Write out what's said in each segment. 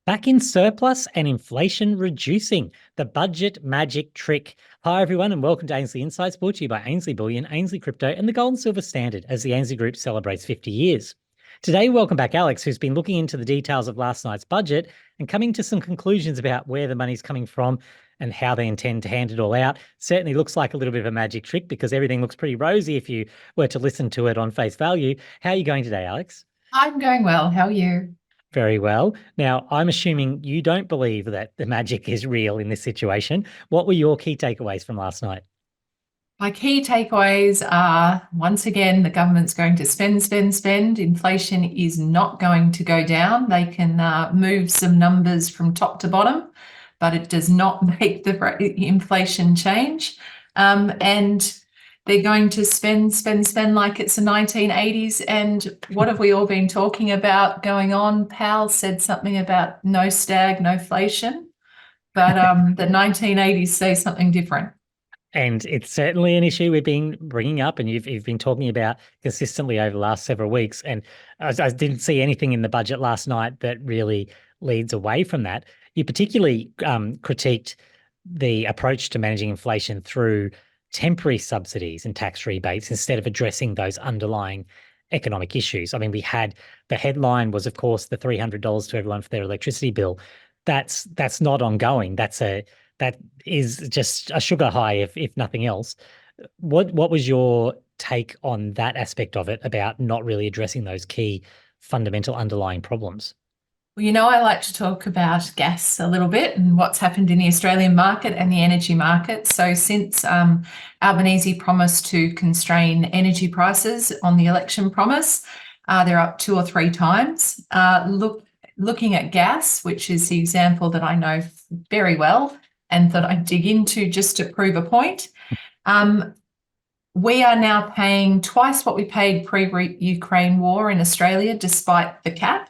Back in surplus and inflation reducing. The budget magic trick. Hi, everyone, and welcome to Ainsley Insights, brought to you by Ainsley Bullion, Ainsley Crypto, and the Gold and Silver Standard as the Ainsley Group celebrates 50 years. Today, welcome back Alex, who's been looking into the details of last night's budget and coming to some conclusions about where the money's coming from and how they intend to hand it all out. Certainly looks like a little bit of a magic trick because everything looks pretty rosy if you were to listen to it on face value. How are you going today, Alex? I'm going well. How are you? Very well. Now, I'm assuming you don't believe that the magic is real in this situation. What were your key takeaways from last night? My key takeaways are, once again, the government's going to spend, spend, spend. Inflation is not going to go down. They can move some numbers from top to bottom, but it does not make the inflation change. And they're going to spend, spend, spend like it's the 1980s. And what have we all been talking about going on? Powell said something about no stag, no inflation, but the 1980s say something different. And it's certainly an issue we've been bringing up and you've been talking about consistently over the last several weeks. And I didn't see anything in the budget last night that really leads away from that. You particularly critiqued the approach to managing inflation through temporary subsidies and tax rebates instead of addressing those underlying economic issues. I mean, we had the headline was, of course, the $300 to everyone for their electricity bill. That's not ongoing. That is just a sugar high, if nothing else. What was your take on that aspect of it about not really addressing those key fundamental underlying problems? Well, I like to talk about gas a little bit and what's happened in the Australian market and the energy market. So since Albanese promised to constrain energy prices on the election promise, they're up 2 or 3 times. Looking at gas, which is the example that I know very well and that I dig into just to prove a point, we are now paying twice what we paid pre-Ukraine war in Australia, despite the cap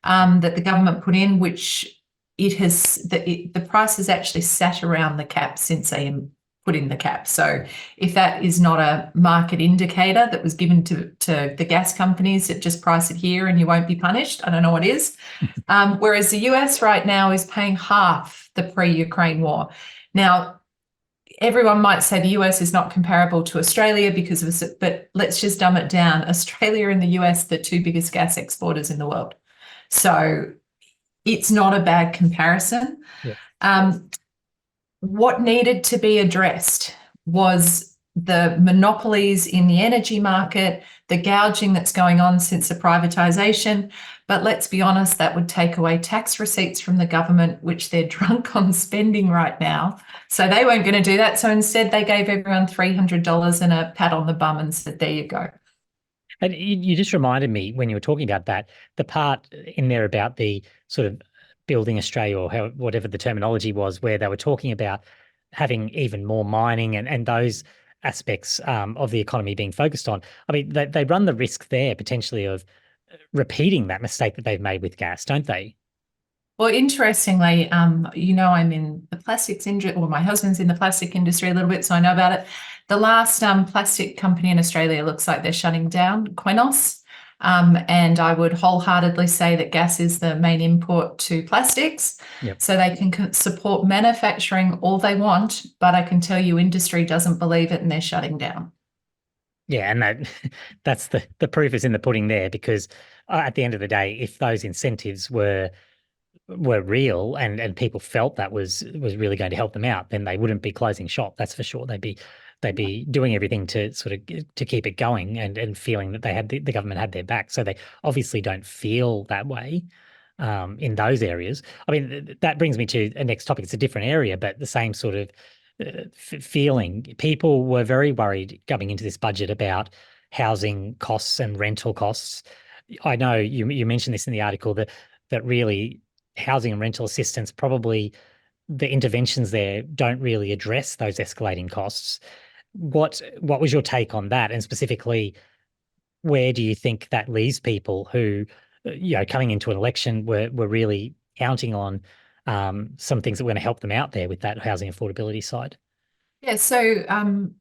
that the government put in, which the price has actually sat around the cap since they put in the cap. So if that is not a market indicator that was given to the gas companies that just price it here and you won't be punished, I don't know what is. Whereas the US right now is paying half the pre-Ukraine war. Now, everyone might say the US is not comparable to Australia because of it, but let's just dumb it down. Australia and the US, the 2 biggest gas exporters in the world. So it's not a bad comparison. Yeah. What needed to be addressed was the monopolies in the energy market, the gouging that's going on since the privatisation. But let's be honest, that would take away tax receipts from the government, which they're drunk on spending right now. So they weren't going to do that. So instead, they gave everyone $300 and a pat on the bum and said, there you go. And you just reminded me when you were talking about that, the part in there about the sort of building Australia or whatever the terminology was, where they were talking about having even more mining and those aspects of the economy being focused on. I mean, they run the risk there potentially of repeating that mistake that they've made with gas, don't they? Well, interestingly, I'm in the plastics industry, or my husband's in the plastic industry a little bit, so I know about it. The last plastic company in Australia looks like they're shutting down, Qenos. And I would wholeheartedly say that gas is the main input to plastics. Yep. So they can support manufacturing all they want, but I can tell you industry doesn't believe it and they're shutting down. Yeah, and that's the proof is in the pudding there, because at the end of the day, if those incentives were real and people felt that was really going to help them out, then they wouldn't be closing shop. That's for sure. They'd be doing everything to sort of to keep it going and feeling that they had the government had their back. So they obviously don't feel that way in those areas. I mean, that brings me to a next topic. It's a different area, but the same sort of feeling. People were very worried coming into this budget about housing costs and rental costs. I know you mentioned this in the article that really housing and rental assistance, probably the interventions there don't really address those escalating costs. What was your take on that? And specifically, where do you think that leaves people who, coming into an election were really counting on some things that were going to help them out there with that housing affordability side? Yeah, so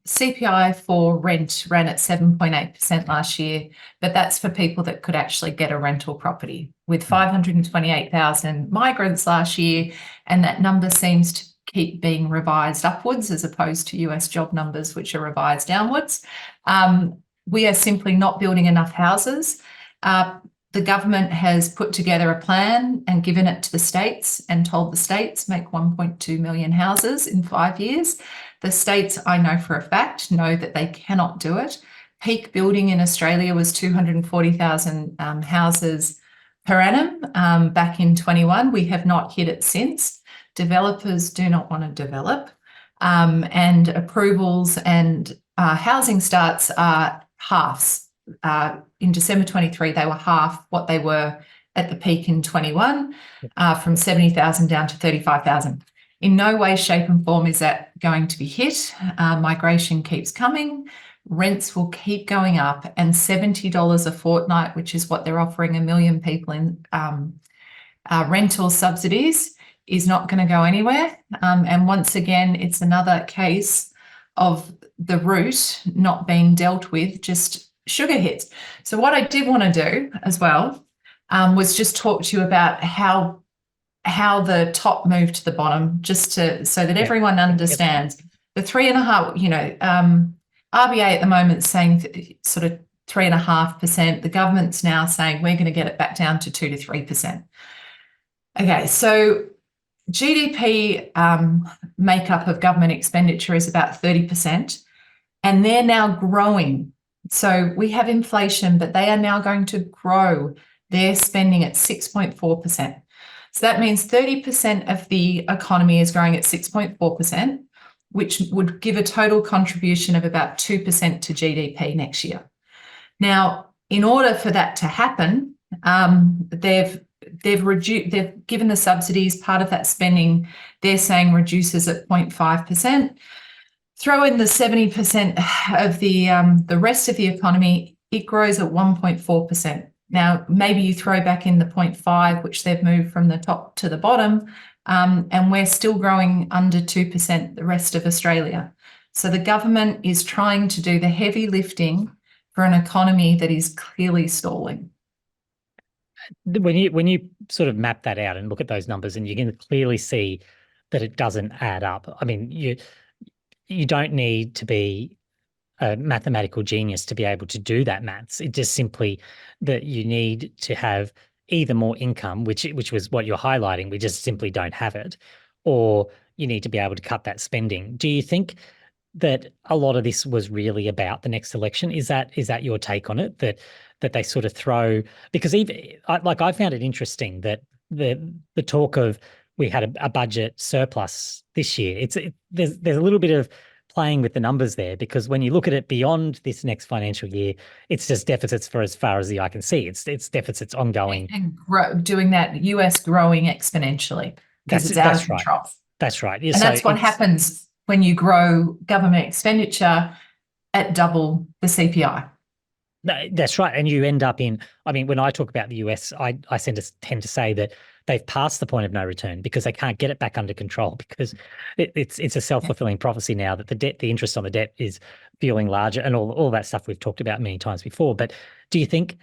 CPI for rent ran at 7.8% last year, but that's for people that could actually get a rental property, with 528,000 migrants last year, and that number seems to keep being revised upwards as opposed to US job numbers, which are revised downwards. We are simply not building enough houses. The government has put together a plan and given it to the states and told the states make 1.2 million houses in 5 years. The states, I know for a fact, know that they cannot do it. Peak building in Australia was 240,000 houses per annum back in 21. We have not hit it since. Developers do not want to develop, and approvals and housing starts are halves. In December 23, they were half what they were at the peak in 21, from 70,000 down to 35,000. In no way, shape and form is that going to be hit. Migration keeps coming. Rents will keep going up, and $70 a fortnight, which is what they're offering 1 million people in rental subsidies, is not going to go anywhere. And once again, it's another case of the root not being dealt with, just sugar hits. So what I did want to do as well was just talk to you about how the top moved to the bottom, just so that everyone understands. The 3.5%, RBA at the moment is saying sort of 3.5%. The government's now saying we're going to get it back down to 2 to 3%. Okay, so GDP makeup of government expenditure is about 30%, and they're now growing. So we have inflation, but they are now going to grow their spending at 6.4%. So that means 30% of the economy is growing at 6.4%, which would give a total contribution of about 2% to GDP next year. Now, in order for that to happen, they've given the subsidies. Part of that spending, they're saying, reduces at 0.5%. Throw in the 70% of the rest of the economy, it grows at 1.4%. Now, maybe you throw back in the 0.5, which they've moved from the top to the bottom, and we're still growing under 2%, the rest of Australia. So the government is trying to do the heavy lifting for an economy that is clearly stalling. When you sort of map that out and look at those numbers, and you can clearly see that it doesn't add up. I mean, you don't need to be a mathematical genius to be able to do that maths. It just simply that you need to have either more income, which was what you're highlighting, we just simply don't have it, or you need to be able to cut that spending. Do you think that a lot of this was really about the next election? Is that your take on it? That they sort of throw, because I found it interesting that the talk of we had a budget surplus this year. There's a little bit of playing with the numbers there, because when you look at it beyond this next financial year, it's just deficits for as far as the eye can see. It's deficits ongoing. And doing that, US growing exponentially because it's out of control. Right. That's right. And that's what happens when you grow government expenditure at double the CPI. That's right. And you end up in, I mean, when I talk about the US, I tend to say that they've passed the point of no return because they can't get it back under control, because it's a self-fulfilling prophecy now that the interest on the debt is feeling larger, and all that stuff we've talked about many times before. But do you think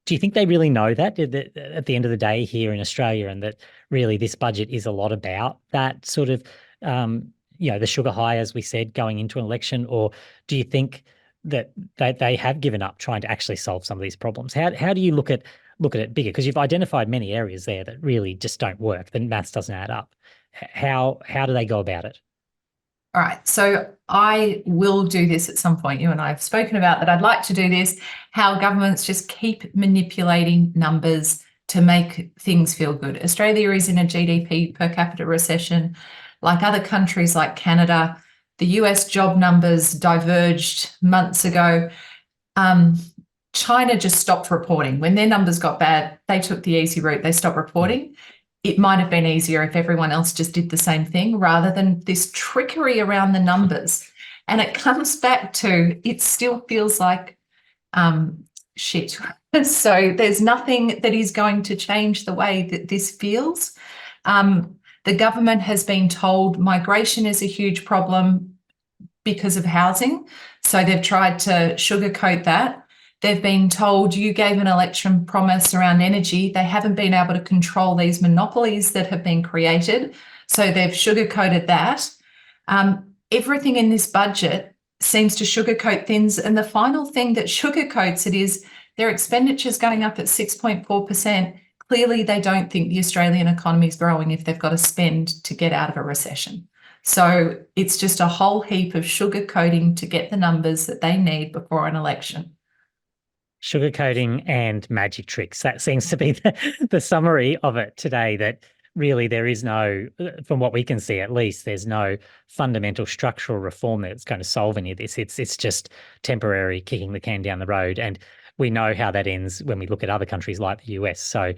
they really know that at the end of the day here in Australia, and that really this budget is a lot about that sort of, the sugar high, as we said, going into an election? Or do you think that they have given up trying to actually solve some of these problems? How do you look at it bigger? Because you've identified many areas there that really just don't work. The maths doesn't add up. How do they go about it? All right. So I will do this at some point. You and I have spoken about that. I'd like to do this, how governments just keep manipulating numbers to make things feel good. Australia is in a GDP per capita recession. Like other countries like Canada, the US job numbers diverged months ago. China just stopped reporting. When their numbers got bad, they took the easy route. They stopped reporting. It might have been easier if everyone else just did the same thing rather than this trickery around the numbers. And it comes back to, it still feels like shit. So there's nothing that is going to change the way that this feels. The government has been told migration is a huge problem. because of housing. So they've tried to sugarcoat that. They've been told you gave an election promise around energy. They haven't been able to control these monopolies that have been created. So they've sugarcoated that. Everything in this budget seems to sugarcoat things. And the final thing that sugarcoats it is their expenditure's going up at 6.4%. Clearly, they don't think the Australian economy is growing if they've got to spend to get out of a recession. So it's just a whole heap of sugarcoating to get the numbers that they need before an election. Sugarcoating and magic tricks. That seems to be the summary of it today, that really there is no, from what we can see at least, there's no fundamental structural reform that's going to solve any of this. It's just temporary kicking the can down the road. And we know how that ends when we look at other countries like the US. So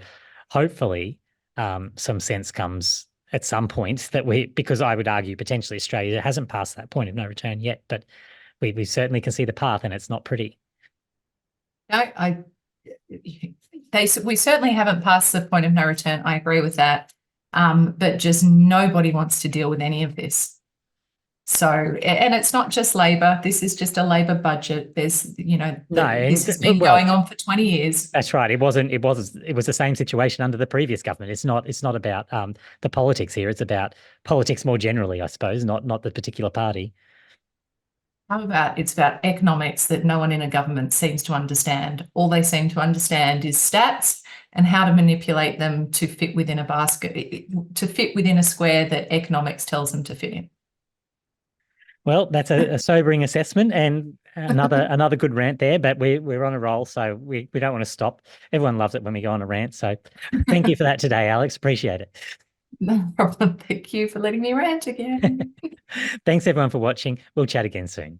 hopefully some sense comes at some point that because I would argue potentially Australia hasn't passed that point of no return yet, but we certainly can see the path, and it's not pretty. No, we certainly haven't passed the point of no return. I agree with that. But just nobody wants to deal with any of this. So, and it's not just Labor. This is just a Labor budget. There's, this has been going on for 20 years. That's right. It was the same situation under the previous government. It's not about the politics here. It's about politics more generally, I suppose, not the particular party. It's about economics that no one in a government seems to understand. All they seem to understand is stats and how to manipulate them to fit within a basket, to fit within a square that economics tells them to fit in. Well, that's a sobering assessment, and another good rant there, but we're on a roll, so we don't want to stop. Everyone loves it when we go on a rant. So thank you for that today, Alex. Appreciate it. No problem. Thank you for letting me rant again. Thanks everyone for watching. We'll chat again soon.